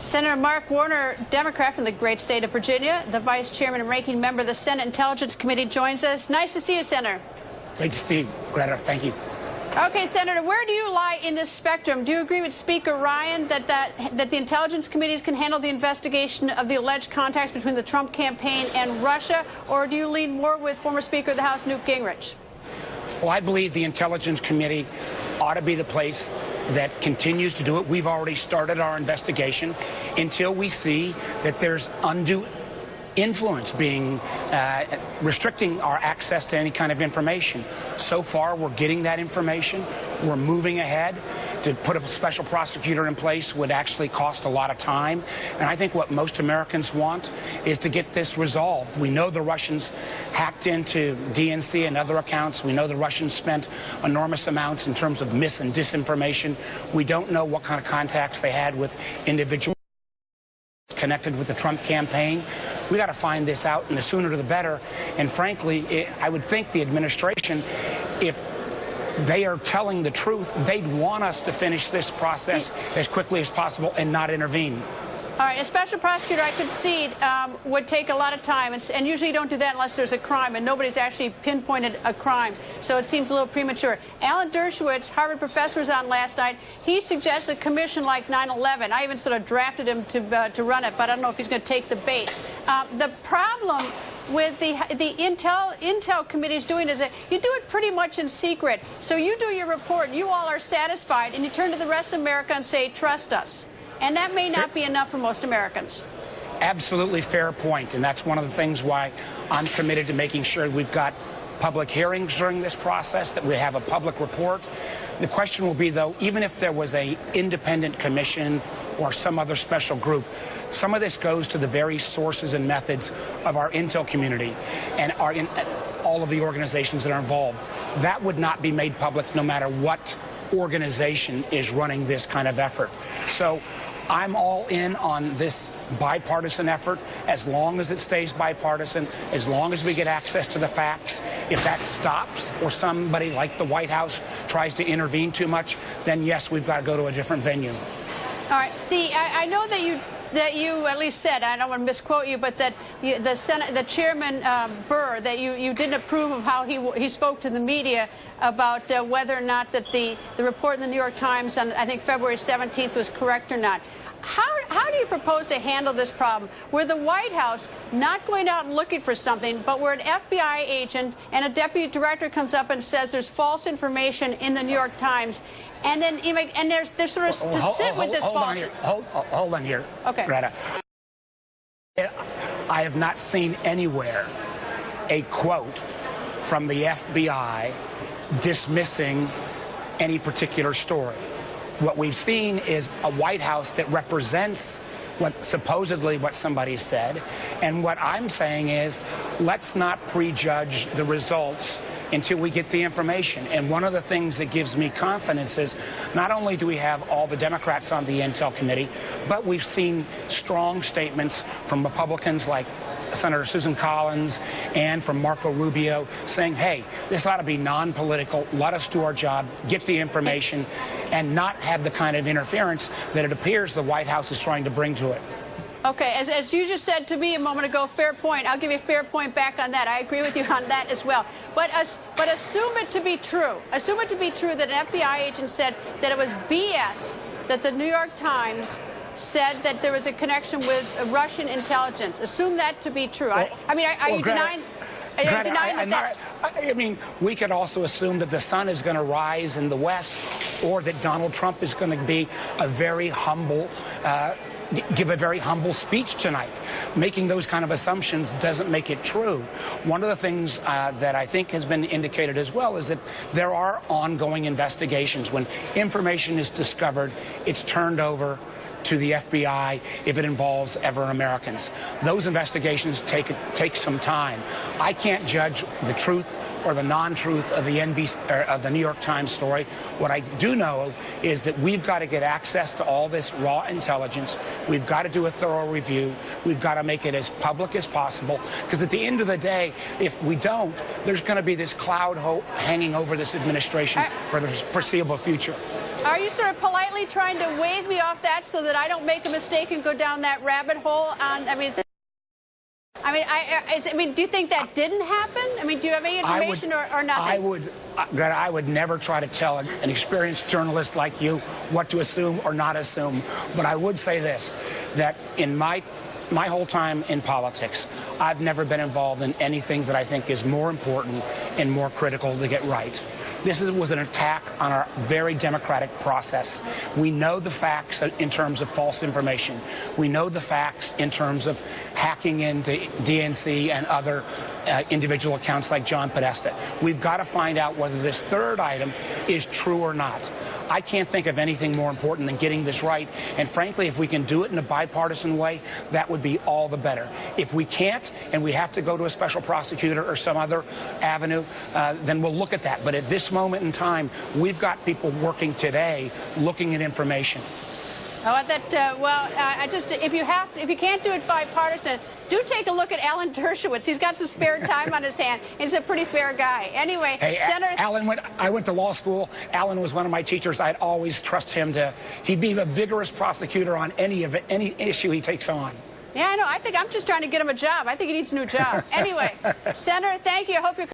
Senator Mark Warner, Democrat from the great state of Virginia, the Vice Chairman and Ranking Member of the Senate Intelligence Committee, joins us. Nice to see you, Senator. Great to see you, Greta. Thank you. Okay, Senator, where do you lie in this spectrum? Do you agree with Speaker Ryan that the intelligence committees can handle the investigation of the alleged contacts between the Trump campaign and Russia, or do you lean more with former Speaker of the House Newt Gingrich? Well, I believe the Intelligence Committee ought to be the place that continues to do it. We've already started our investigation until we see that there's undue influence being restricting our access to any kind of information. So far, we're getting that information. We're moving ahead. To put a special prosecutor in place would actually cost a lot of time. And I think what most Americans want is to get this resolved. We know the Russians hacked into DNC and other accounts. We know the Russians spent enormous amounts in terms of mis and disinformation. We don't know what kind of contacts they had with individuals connected with the Trump campaign. We got to find this out, and the sooner the better. And frankly, I would think the administration, if they are telling the truth, they'd want us to finish this process as quickly as possible and not intervene. All right, a special prosecutor, I concede, would take a lot of time, and usually you don't do that unless there's a crime, and nobody's actually pinpointed a crime, so it seems a little premature. Alan Dershowitz, Harvard professor, was on last night. He suggested a commission like 9/11. I even sort of drafted him to run it, but I don't know if he's going to take the bait. The problem with the Intel committees doing is that you do it pretty much in secret. So you do your report, you all are satisfied, and you turn to the rest of America and say, trust us. And that may not be enough for most Americans. Absolutely fair point, and that's one of the things why I'm committed to making sure we've got public hearings during this process, that we have a public report. The question will be, though, even if there was an independent commission or some other special group, some of this goes to the very sources and methods of our intel community and all of the organizations that are involved. That would not be made public no matter what organization is running this kind of effort. So I'm all in on this bipartisan effort as long as it stays bipartisan, as long as we get access to the facts. If that stops or somebody like the White House tries to intervene too much, then yes, we've got to go to a different venue. All right. I know that you at least said, I don't want to misquote you, but that the Chairman Burr, that you didn't approve of how he spoke to the media about whether or not that the report in the New York Times on, I think, February 17th was correct or not. How do you propose to handle this problem where the White House not going out and looking for something, but where an FBI agent and a deputy director comes up and says there's false information in the New York Times, and then they're sort of to sit with this false. Hold on here, okay. Greta. I have not seen anywhere a quote from the FBI dismissing any particular story. What we've seen is a White House that represents supposedly what somebody said. And what I'm saying is, let's not prejudge the results until we get the information. And one of the things that gives me confidence is not only do we have all the Democrats on the Intel Committee, but we've seen strong statements from Republicans like Senator Susan Collins and from Marco Rubio saying, hey, this ought to be non-political. Let us do our job, get the information, and not have the kind of interference that it appears the White House is trying to bring to it. Okay, as you just said to me a moment ago, fair point. I'll give you a fair point back on that. I agree with you on that as well. But assume it to be true. Assume it to be true that an FBI agent said that it was BS that the New York Times said that there was a connection with Russian intelligence. Assume that to be true. Well, are you denying? I mean, we could also assume that the sun is going to rise in the West, or that Donald Trump is going to be a very humble, give a very humble speech tonight. Making those kind of assumptions doesn't make it true. One of the things that I think has been indicated as well is that there are ongoing investigations. When information is discovered, it's turned over to the FBI if it involves ever Americans. Those investigations take some time. I can't judge the truth or the non-truth of the New York Times story. What I do know is that we've got to get access to all this raw intelligence. We've got to do a thorough review. We've got to make it as public as possible, because at the end of the day, if we don't, there's going to be this cloud hanging over this administration for the foreseeable future. Are you sort of politely trying to wave me off that so that I don't make a mistake and go down that rabbit hole? Do you think that didn't happen? I mean, do you have any information or nothing? Greta, I would never try to tell an experienced journalist like you what to assume or not assume. But I would say this, that in my whole time in politics, I've never been involved in anything that I think is more important and more critical to get right. This was an attack on our very democratic process. We know the facts in terms of false information. We know the facts in terms of hacking into DNC and other individual accounts like John Podesta. We've got to find out whether this third item is true or not. I can't think of anything more important than getting this right. And frankly, if we can do it in a bipartisan way, that would be all the better. If we can't, and we have to go to a special prosecutor or some other avenue, then we'll look at that. But at this moment in time, we've got people working today looking at information. If you can't do it bipartisan, do take a look at Alan Dershowitz. He's got some spare time on his hand, and he's a pretty fair guy. Anyway, hey, Senator... I went to law school. Alan was one of my teachers. I'd always trust him he'd be a vigorous prosecutor on any issue he takes on. Yeah, I know. I think I'm just trying to get him a job. I think he needs a new job. Anyway, Senator, thank you. I hope you're...